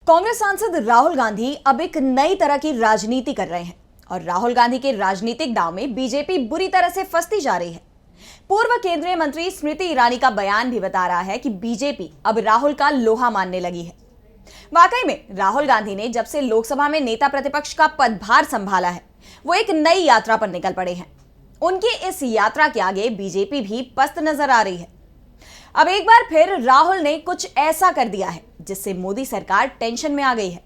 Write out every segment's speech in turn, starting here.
कांग्रेस सांसद राहुल गांधी अब एक नई तरह की राजनीति कर रहे हैं और राहुल गांधी के राजनीतिक दांव में बीजेपी बुरी तरह से फंसती जा रही है। पूर्व केंद्रीय मंत्री स्मृति ईरानी का बयान भी बता रहा है कि बीजेपी अब राहुल का लोहा मानने लगी है। वाकई में राहुल गांधी ने जब से लोकसभा में नेता प्रतिपक्ष का पदभार संभाला है, वो एक नई यात्रा पर निकल पड़े हैं। उनकी इस यात्रा के आगे बीजेपी भी पस्त नजर आ रही है। अब एक बार फिर राहुल ने कुछ ऐसा कर दिया है जिससे मोदी सरकार टेंशन में आ गई है।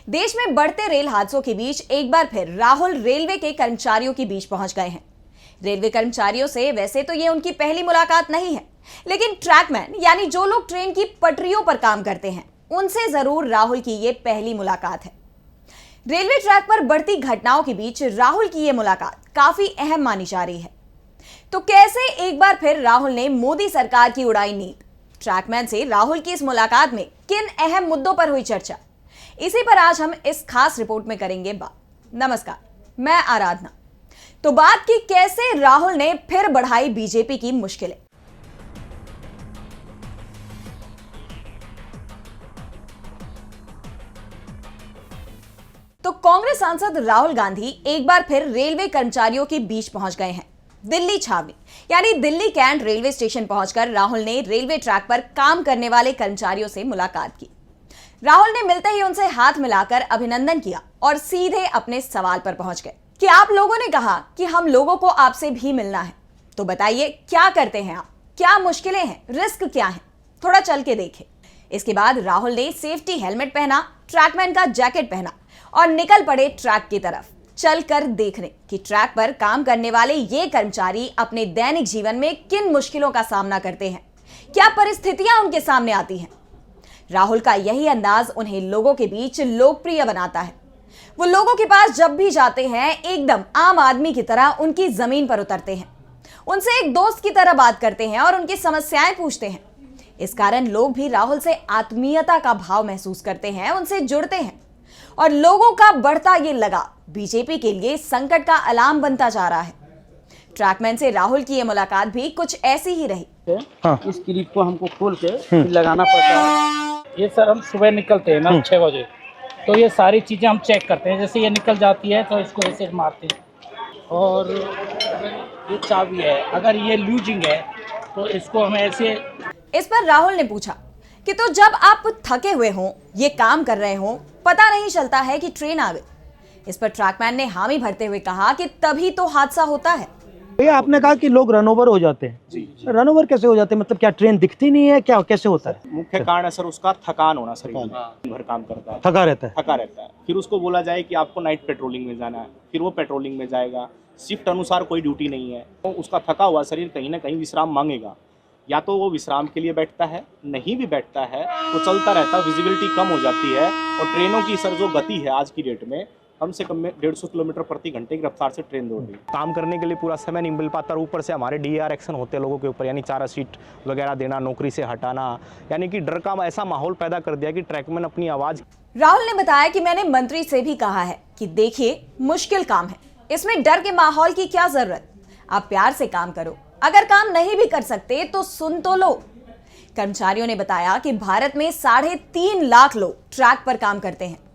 देश में बढ़ते रेल हादसों के बीच एक बार फिर राहुल रेलवे के कर्मचारियों के बीच पहुंच गए हैं। रेलवे कर्मचारियों से वैसे तो ये उनकी पहली मुलाकात नहीं है, लेकिन ट्रैकमैन यानी जो लोग ट्रेन की पटरियों पर काम करते हैं, उनसे जरूर राहुल की ये पहली मुलाकात है। रेलवे ट्रैक पर बढ़ती घटनाओं के बीच राहुल की ये मुलाकात काफी अहम मानी जा रही है। तो कैसे एक बार फिर राहुल ने मोदी सरकार की उड़ाई नींद? ट्रैकमैन से राहुल की इस मुलाकात में किन अहम मुद्दों पर हुई चर्चा, इसी पर आज हम इस खास रिपोर्ट में करेंगे बात। नमस्कार, मैं आराधना। तो बात की कैसे राहुल ने फिर बढ़ाई बीजेपी की मुश्किलें। तो कांग्रेस सांसद राहुल गांधी एक बार फिर रेलवे कर्मचारियों के बीच पहुंच गए हैं। दिल्ली छावनी यानी दिल्ली कैंट रेलवे स्टेशन पहुंचकर राहुल ने रेलवे ट्रैक पर काम करने वाले कर्मचारियों से मुलाकात की। राहुल ने मिलते ही उनसे हाथ मिलाकर अभिनंदन किया और सीधे अपने सवाल पर पहुंच गए कि आप लोगों ने कहा कि हम लोगों को आपसे भी मिलना है, तो बताइए क्या करते हैं आप, क्या मुश्किलें हैं, रिस्क क्या है, थोड़ा चल के देखें। इसके बाद राहुल ने सेफ्टी हेलमेट पहना, ट्रैकमैन का जैकेट पहना और निकल पड़े ट्रैक की तरफ, चलकर देखने कि ट्रैक पर काम करने वाले ये कर्मचारी अपने दैनिक जीवन में किन मुश्किलों का सामना करते हैं, क्या परिस्थितियां उनके सामने आती हैं। राहुल का यही अंदाज उन्हें लोगों के बीच लोकप्रिय बनाता है। वो लोगों के पास जब भी जाते हैं एकदम आम आदमी की तरह उनकी जमीन पर उतरते हैं, उनसे एक दोस्त की तरह बात करते हैं और उनकी समस्याएं पूछते हैं। इस कारण लोग भी राहुल से आत्मीयता का भाव महसूस करते हैं, उनसे जुड़ते हैं और लोगों का बढ़ता ये लगाव बीजेपी के लिए संकट का अलार्म बनता जा रहा है। ट्रैकमैन से राहुल की ये मुलाकात भी कुछ ऐसी ही रही। हाँ। इस क्लिप को हमको खोल के फिर लगाना पड़ता है। ये सर हम सुबह निकलते हैं ना 6 बजे, तो ये सारी चीज़ें हम चेक करते हैं। जैसे ये निकल जाती है तो इसको ऐसे मारते हैं और ये चाबी है, अगर ये लूजिंग है तो इसको हमें ऐसे। इस पर राहुल ने पूछा कि तो जब आप थके हुए हों, ये काम कर रहे हों, पता नहीं चलता है कि ट्रेन आ गई। इस पर ट्रैकमैन ने हामी भरते हुए कहा कि तभी तो हादसा होता है। भैया आपने कहा कि लोग रन ओवर हो जाते हैं। जी। रन ओवर कैसे हो जाते हैं, मतलब क्या ट्रेन दिखती नहीं है, क्या कैसे होता है? मुख्य कारण है सर उसका थकान होना, शरीर में भर काम करता है, थका रहता है। फिर उसको बोला जाए कि आपको नाइट पेट्रोलिंग में जाना है, फिर वो पेट्रोलिंग में जाएगा। शिफ्ट अनुसार कोई ड्यूटी नहीं है, तो उसका थका हुआ शरीर कहीं ना कहीं विश्राम मांगेगा। या तो वो विश्राम के लिए बैठता है, नहीं भी बैठता है तो चलता रहता है, विजिबिलिटी कम हो जाती है। और ट्रेनों की सर जो गति है आज की डेट में कम से कम में 150 किलोमीटर प्रति घंटे की रफ्तार से ट्रेन दौड़ रही है। काम करने के लिए पूरा समय नहीं मिल पाता और ऊपर से हमारे DAR एक्शन होते हैं लोगों के ऊपर, यानी चारा सीट वगैरह देना, नौकरी से हटाना, यानी कि डर का ऐसा माहौल पैदा कर दिया कि ट्रैकमैन अपनी आवाज़। राहुल ने बताया कि मैंने मंत्री से भी कहा है कि देखिए मुश्किल काम है, इसमें डर के माहौल की क्या जरूरत, आप प्यार से काम करो, अगर काम नहीं भी कर सकते तो सुन तो लो। कर्मचारियों ने बताया कि भारत में 3.5 लाख लोग ट्रैक पर काम करते हैं।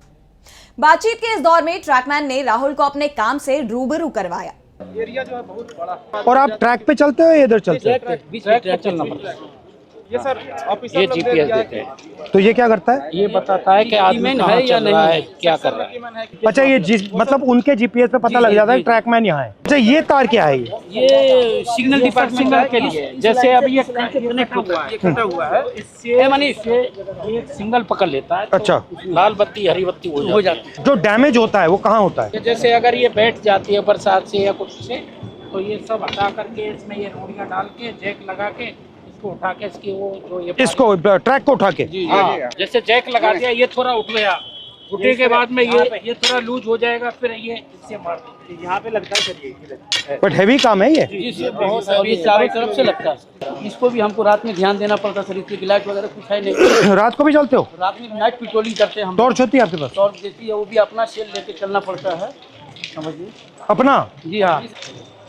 बातचीत के इस दौर में ट्रैकमैन ने राहुल को अपने काम से रूबरू करवाया। एरिया जो है बहुत बड़ा। और आप ट्रैक पे चलते हो या इधर चलते हो? ट्रैक चलना पड़ता है। ये सर ऑफिसर ये GPS देते हैं। तो ये क्या करता है? ये बताता है कि आदमी कहाँ चल रहा है, क्या कर रहा है। अच्छा, ये मतलब उनके GPS पे पता लग जाता है ट्रैकमैन यहाँ है। अच्छा, ये तार क्या है? ये सिग्नल डिपार्टमेंट के लिए, जैसे अभी ये कनेक्ट हुआ है, कटा हुआ है, इससे माने इससे ये सिग्नल पकड़ लेता है। अच्छा, लाल बत्ती हरी बत्ती हो जाती है। जो डैमेज होता है वो कहाँ होता है? जैसे अगर ये बैठ जाती है बरसात से या कुछ से, तो ये सब हटा करके इसमें ये रोड़ियाँ डाल के जैक लगा के उठा के इसकी वो जो ये इसको ट्रैक को उठा के। हाँ, जैसे जैक लगा दिया, ये थोड़ा उठ गया, उठने के बाद में ये थोड़ा लूज हो जाएगा, फिर ये इससे मार देंगे। यहाँ पे लगता है सर ये। बट हैवी काम है ये। जी, बहुत हैवी, चारों तरफ से लगता है। इसको भी हमको रात में ध्यान देना पड़ता सर, इसकी लाइट वगैरह कुछ है नहीं। रात को भी चलते हो? रात में नाइट पेट्रोलिंग करते हैं हम। टॉर्च होती है आपके पास? टॉर्च देती है, वो भी अपना सेल लेके चलना पड़ता है, समझिए। अपना? जी हाँ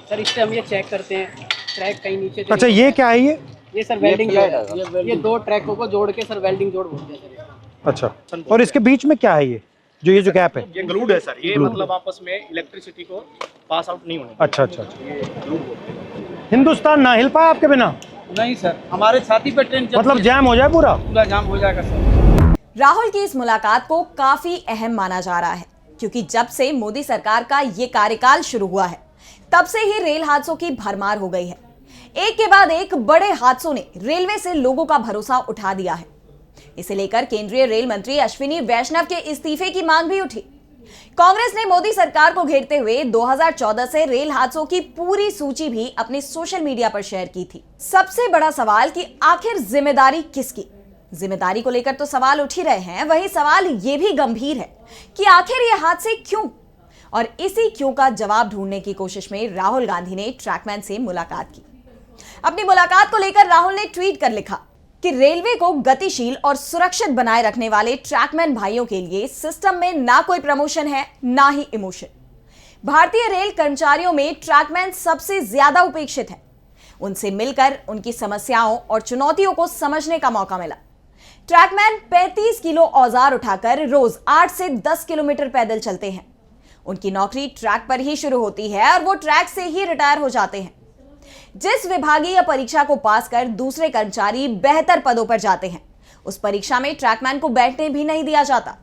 सर, इससे हम ये चेक करते हैं ट्रैक कहीं नीचे। अच्छा, ये क्या है? ये सर वेल्डिंग, ये 2 ट्रैकों को जोड़ के सर वेल्डिंग जोड़ बोलते हैं सर। अच्छा, और इसके बीच में क्या है ये जो गैप है? ये ग्लूड है सर, ये मतलब आपस में इलेक्ट्रिसिटी को पास आउट नहीं होने। अच्छा अच्छा, ये ग्लूड होते हैं। हिंदुस्तान ना हिल पाया आपके बिना? नहीं सर, हमारे छाती पे ट्रेन मतलब जैम हो जाए पूरा? पूरा जाम हो जाएगा सर। राहुल की इस मुलाकात को काफी अहम माना जा रहा है, क्योंकि जब से मोदी सरकार का ये कार्यकाल शुरू हुआ है तब से ही रेल हादसों की भरमार हो गई है। एक के बाद एक बड़े हादसों ने रेलवे से लोगों का भरोसा उठा दिया है। इसे लेकर केंद्रीय रेल मंत्री अश्विनी वैष्णव के इस्तीफे की मांग भी उठी। कांग्रेस ने मोदी सरकार को घेरते हुए 2014 से रेल हादसों की पूरी सूची भी अपने सोशल मीडिया पर शेयर की थी। सबसे बड़ा सवाल कि आखिर जिम्मेदारी किसकी? जिम्मेदारी को लेकर तो सवाल उठ ही रहे हैं, वही सवाल ये भी गंभीर है कि आखिर ये हादसे क्यों? और इसी क्यों का जवाब ढूंढने की कोशिश में राहुल गांधी ने ट्रैकमैन से मुलाकात की। अपनी मुलाकात को लेकर राहुल ने ट्वीट कर लिखा कि रेलवे को गतिशील और सुरक्षित बनाए रखने वाले ट्रैकमैन भाइयों के लिए सिस्टम में ना कोई प्रमोशन है, ना ही इमोशन। भारतीय रेल कर्मचारियों में ट्रैकमैन सबसे ज्यादा उपेक्षित है। उनसे मिलकर उनकी समस्याओं और चुनौतियों को समझने का मौका मिला। ट्रैकमैन 35 किलो औजार उठाकर रोज 8 से 10 किलोमीटर पैदल चलते हैं। उनकी नौकरी ट्रैक पर ही शुरू होती है और वो ट्रैक से ही रिटायर हो जाते हैं। जिस विभागीय परीक्षा को पास कर दूसरे कर्मचारी बेहतर पदों पर जाते हैं, उस परीक्षा में ट्रैकमैन को बैठने भी नहीं दिया जाता।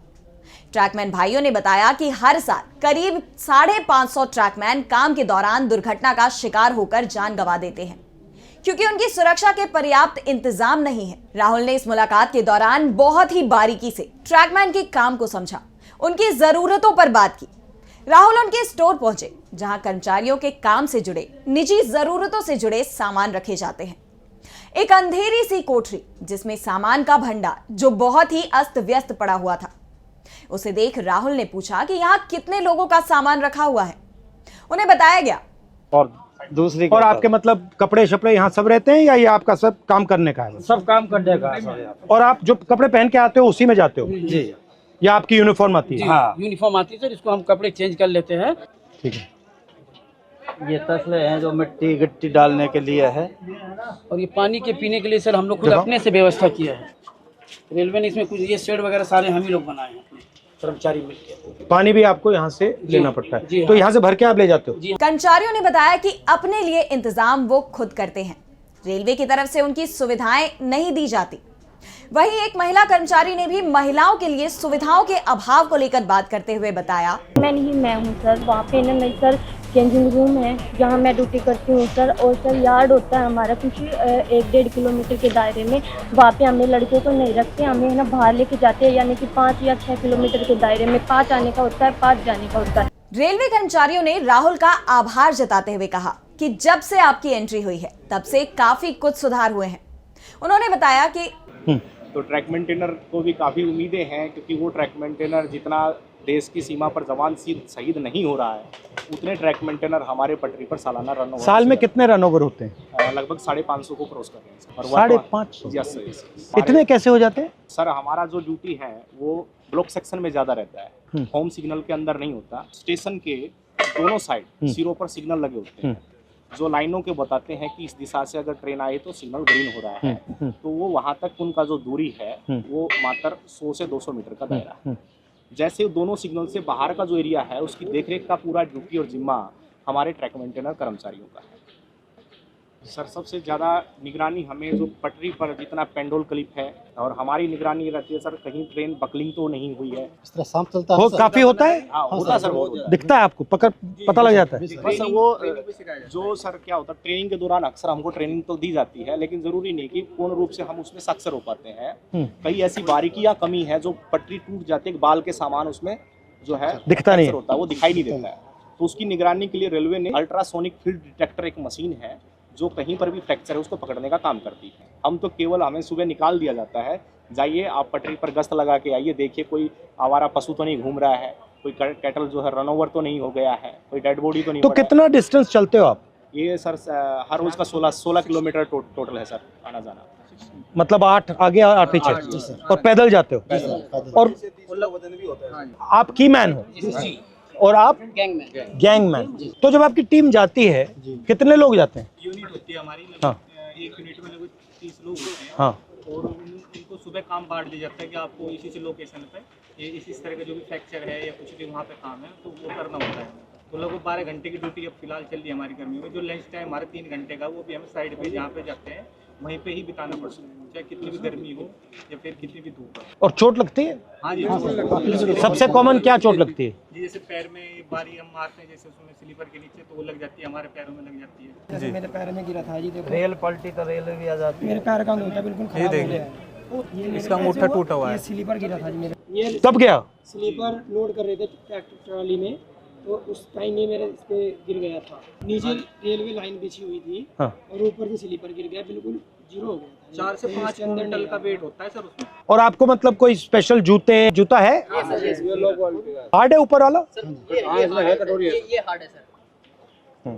ट्रैकमैन भाइयों ने बताया कि हर साल करीब 550 ट्रैकमैन काम के दौरान दुर्घटना का शिकार होकर जान गंवा देते हैं, क्योंकि उनकी सुरक्षा के पर्याप्त इंतजाम नहीं है। राहुल ने इस मुलाकात के दौरान बहुत ही बारीकी से ट्रैकमैन के काम को समझा, उनकी जरूरतों पर बात की। राहुल उनके स्टोर पहुंचे, जहां कर्मचारियों के काम से जुड़े निजी जरूरतों से जुड़े सामान रखे जाते हैं। एक अंधेरी सी कोठरी जिसमें सामान का भंडार जो बहुत ही अस्त व्यस्त पड़ा हुआ था। उसे देख राहुल ने पूछा कि यहाँ कितने लोगों का सामान रखा हुआ है। उन्हें बताया गया। और दूसरी और आपके मतलब कपड़े शपड़े यहाँ सब रहते हैं या ये आपका सब काम करने का है? सब काम करने का है। और आप जो कपड़े पहन के आते हो उसी में जाते हो? जी, या आपकी यूनिफॉर्म आती है? हाँ, यूनिफॉर्म आती है सर, इसको हम कपड़े चेंज कर लेते हैं। ठीक है। ये तसले हैं जो मिट्टी गिट्टी डालने के लिए है, और ये पानी के पीने के लिए सर हम लोग खुद अपने से व्यवस्था किया है। रेलवे ने इसमें कुछ ये शेड वगैरह सारे हम ही लोग बनाए हैं, अपने कर्मचारी मिलकर। पानी भी आपको यहाँ से लेना पड़ता है? जी, तो यहाँ से भर के आप ले जाते हो? जी। कर्मचारियों ने बताया कि अपने लिए इंतजाम वो खुद करते हैं, रेलवे की तरफ से उनकी सुविधाएं नहीं दी जाती। वहीं एक महिला कर्मचारी ने भी महिलाओं के लिए सुविधाओं के अभाव को लेकर बात करते हुए बताया, मैं हूँ सर, वहाँ पे ना नहीं सर चेंजिंग रूम है जहाँ मैं ड्यूटी करती हूँ सर, और सर यार्ड होता है हमारा कुछ 1-1.5 किलोमीटर के दायरे में। वहाँ पे हमें लड़कों को नहीं रखते, हमें है ना बाहर लेके जाते हैं, यानी कि 5 या 6 किलोमीटर के दायरे में 5 आने का होता है, 5 जाने का होता है। रेलवे कर्मचारियों ने राहुल का आभार जताते हुए कहा कि जब से आपकी एंट्री हुई है तब से काफी कुछ सुधार हुए हैं। उन्होंने बताया कि तो ट्रैक मेंटेनर को भी काफ़ी उम्मीदें हैं, क्योंकि वो ट्रैक मेंटेनर जितना देश की सीमा पर जवान शहीद नहीं हो रहा है, उतने ट्रैक मेंटेनर हमारे पटरी पर सालाना रन ओवर। साल में कितने रन ओवर होते हैं? लगभग 550 को क्रॉस कर रहे हैं। 550? Yes sir. इतने कैसे हो जाते हैं? सर हमारा जो ड्यूटी है वो ब्लॉक सेक्शन में ज़्यादा रहता है, होम सिग्नल के अंदर नहीं होता। स्टेशन के दोनों साइड सिरों पर सिग्नल लगे होते हैं, जो लाइनों के बताते हैं कि इस दिशा से अगर ट्रेन आई तो सिग्नल ग्रीन हो रहा है। तो वो वहाँ तक उनका जो दूरी है वो मात्र 100 से 200 मीटर का दायरा है। जैसे दोनों सिग्नल से बाहर का जो एरिया है उसकी देखरेख का पूरा ड्यूटी और जिम्मा हमारे ट्रैक मेंटेनर कर्मचारियों का है। सर सबसे ज़्यादा निगरानी हमें जो पटरी पर जितना पेंडोल क्लिप है, और हमारी निगरानी रहती है सर कहीं ट्रेन बकलिंग तो नहीं हुई है। इस तरह शाम चलता हो काफी होता है? हाँ होता है सर, बहुत होता है। दिखता है आपको? पता लग जाता है? बस वो जो सर क्या होता है, ट्रेनिंग के दौरान अक्सर हमको ट्रेनिंग तो दी जाती है, लेकिन जरूरी नहीं कि पूर्ण रूप से हम उसमें सक्षम हो पाते हैं। कई ऐसी बारीकियां कमी है जो पटरी टूट जाती है, बाल के सामान उसमें जो है दिखता नहीं होता है, वो दिखाई नहीं देता है। तो उसकी निगरानी के लिए रेलवे ने अल्ट्रासोनिक फील्ड डिटेक्टर एक मशीन है जो कहीं पर भी फ्रैक्चर है उसको पकड़ने का काम करती है। हम तो केवल हमें सुबह निकाल दिया जाता है, जाइए आप पटरी पर गश्त लगा के आइए, देखिए कोई आवारा पशु तो नहीं घूम रहा है, कोई कैटल जो है रन ओवर तो नहीं हो गया है, कोई डेड बॉडी तो नहीं। तो कितना डिस्टेंस चलते हो आप? ये सर हर रोज का 16 किलोमीटर टोटल है सर, आना जाना। मतलब 8 आगे 8 पीछे, और पैदल जाते हो? और आप की मैन हो और आप गैंगमैन। तो जब आपकी टीम जाती है कितने लोग जाते हैं? यूनिट होती है हमारी, हाँ। एक यूनिट में लगभग 30 लोग होते हैं। हाँ। और उनको उसको सुबह काम बांट दिया जाता है कि आपको इसी लोकेशन पे ये इसी तरह का जो भी फ्रैक्चर है या कुछ भी वहाँ पे काम है तो वो करना होता है। तो लगभग 12 घंटे की ड्यूटी अब फिलहाल चल रही है हमारी गर्मियों में। जो लंच टाइम हमारे 3 घंटे का वो भी हमें साइड पे जहाँ पे जाते हैं वहीं पे ही बिताना पड़ता है, चाहे कितनी भी गर्मी हो या फिर कितनी भी धूप हो। और चोट लगती है? हाँ जी, सबसे कॉमन क्या चोट लगती है? जी जैसे पैर में बारी हम मारते हैं, जैसे उसमें स्लीपर के नीचे तो वो लग जाती है, हमारे पैरों में लग जाती है। जैसे मेरे पैर में गिरा था जी, देखो रेल पलटी तो रेल भी आ जाती मेरे पैर का अंगूठा बिल्कुल खराब हो गया है। इसका अंगूठा टूटा हुआ है। ये स्लीपर गिरा था जी मेरे, ये तब क्या? स्लीपर लोड कर रहे थे ट्रैक्टर ट्रॉली में, तो उस टाइम ये मेरे इस पे गिर गया था। नीचे रेलवे लाइन बिछी हुई थी और ऊपर से स्लीपर गिर गया, बिल्कुल जीरो हो गया था। 4 से 5 क्विंटल का वेट होता है सर उसमें। और आपको मतलब कोई स्पेशल जूता है? हार्ड है ऊपर वाला? ये हार्ड है सर,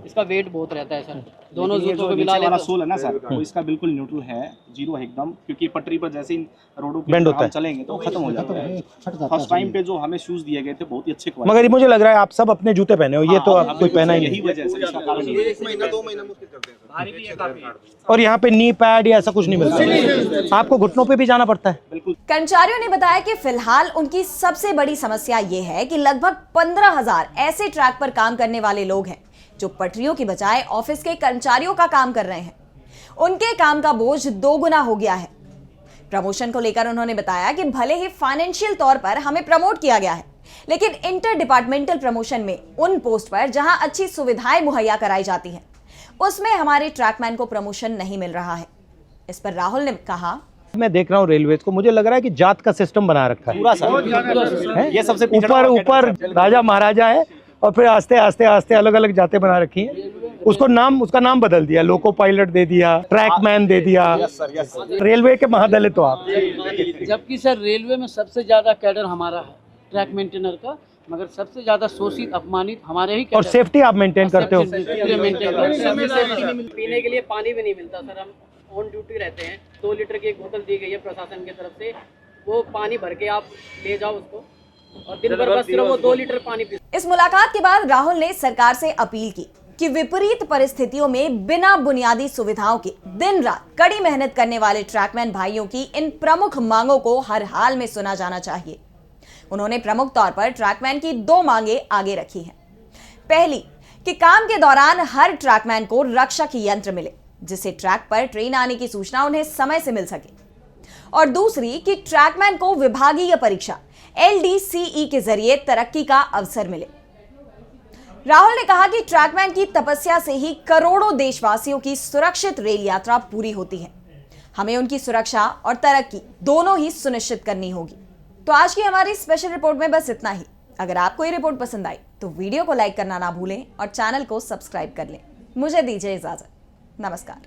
इसका वेट बहुत रहता है सर। दोनों जूतों को मिला वाला सोल है ना सर, वो इसका बिल्कुल न्यूट्रल है, जीरो है एकदम, क्योंकि पटरी पर जैसे इन रोडों बेंड पे होता है, हम चलेंगे तो खत्म हो जाता है। फर्स्ट टाइम पे जो हमें शूज दिए गए थे बहुत ही अच्छे क्वालिटी, मगर ये मुझे लग रहा है आप सब अपने जूते पहने हो, ये तो आप कोई पहना ही यही नहीं। वजह है सर, इसका कारण यही है। 1 महीना 2 महीना मुश्किल करते हैं भारी भी है काफी। और यहाँ पे नी पैड या ऐसा कुछ नहीं मिलता, आपको घुटनों पे भी जाना पड़ता है? बिल्कुल। कर्मचारियों ने बताया कि फिलहाल उनकी सबसे बड़ी समस्या ये है कि लगभग 15,000 ऐसे ट्रैक पर काम करने वाले लोग हैं जो पटरियों की बजाय ऑफिस के कर्मचारियों का काम कर रहे हैं। उनके काम का बोझ 2 गुना हो गया है। प्रमोशन को लेकर उन्होंने बताया कि भले ही फाइनेंशियल तौर पर हमें प्रमोट किया गया है, लेकिन इंटर डिपार्टमेंटल प्रमोशन में उन पोस्ट पर जहां अच्छी सुविधाएं मुहैया कराई जाती हैं, उसमें हमारे ट्रैकमैन को प्रमोशन नहीं मिल रहा है। इस पर राहुल ने कहा, मैं देख रहा हूँ रेलवे को, मुझे लग रहा है कि जात का सिस्टम बना रखा है पूरा सर, ये सबसे ऊपर राजा महाराजा है और फिर आस्ते आस्ते आस्ते अलग अलग जातें बना रखी हैं। उसका नाम बदल दिया, लोको पायलट दे दिया, ट्रैकमैन दे दिया। रेलवे के महादलित हो आप। जबकि सर रेलवे में सबसे ज्यादा कैडर हमारा है ट्रैक मेंटेनर का, मगर सबसे ज्यादा शोषित अपमानित हमारे ही और सेफ्टी आप मेंटेन करते हो? पीने के लिए पानी भी नहीं मिलता सर, हम ऑन ड्यूटी रहते हैं। 2 लीटर की एक बोतल दी गई है प्रशासन की तरफ से, वो पानी भर के आप ले जाओ उसको और दिन भर बस सिर्फ वो 2 लीटर पानी पी। इस मुलाकात के बाद राहुल ने सरकार से अपील की कि विपरीत परिस्थितियों में बिना बुनियादी सुविधाओं के दिन रात कड़ी मेहनत करने वाले ट्रैकमैन भाइयों की इन प्रमुख मांगों को हर हाल में सुना जाना चाहिए। उन्होंने प्रमुख तौर पर ट्रैकमैन की 2 मांगे आगे रखी हैं। पहली, कि काम के दौरान हर ट्रैकमैन को रक्षक यंत्र मिले, जिससे ट्रैक पर ट्रेन आने की सूचना उन्हें समय से मिल सके। और दूसरी, कि ट्रैकमैन को विभागीय परीक्षा LDCE के जरिए तरक्की का अवसर मिले। राहुल ने कहा कि ट्रैकमैन की तपस्या से ही करोड़ों देशवासियों की सुरक्षित रेल यात्रा पूरी होती है। हमें उनकी सुरक्षा और तरक्की दोनों ही सुनिश्चित करनी होगी। तो आज की हमारी स्पेशल रिपोर्ट में बस इतना ही। अगर आपको ये रिपोर्ट पसंद आई तो वीडियो को लाइक करना ना भूलें और चैनल को सब्सक्राइब कर लें। मुझे दीजिए इजाजत। नमस्कार।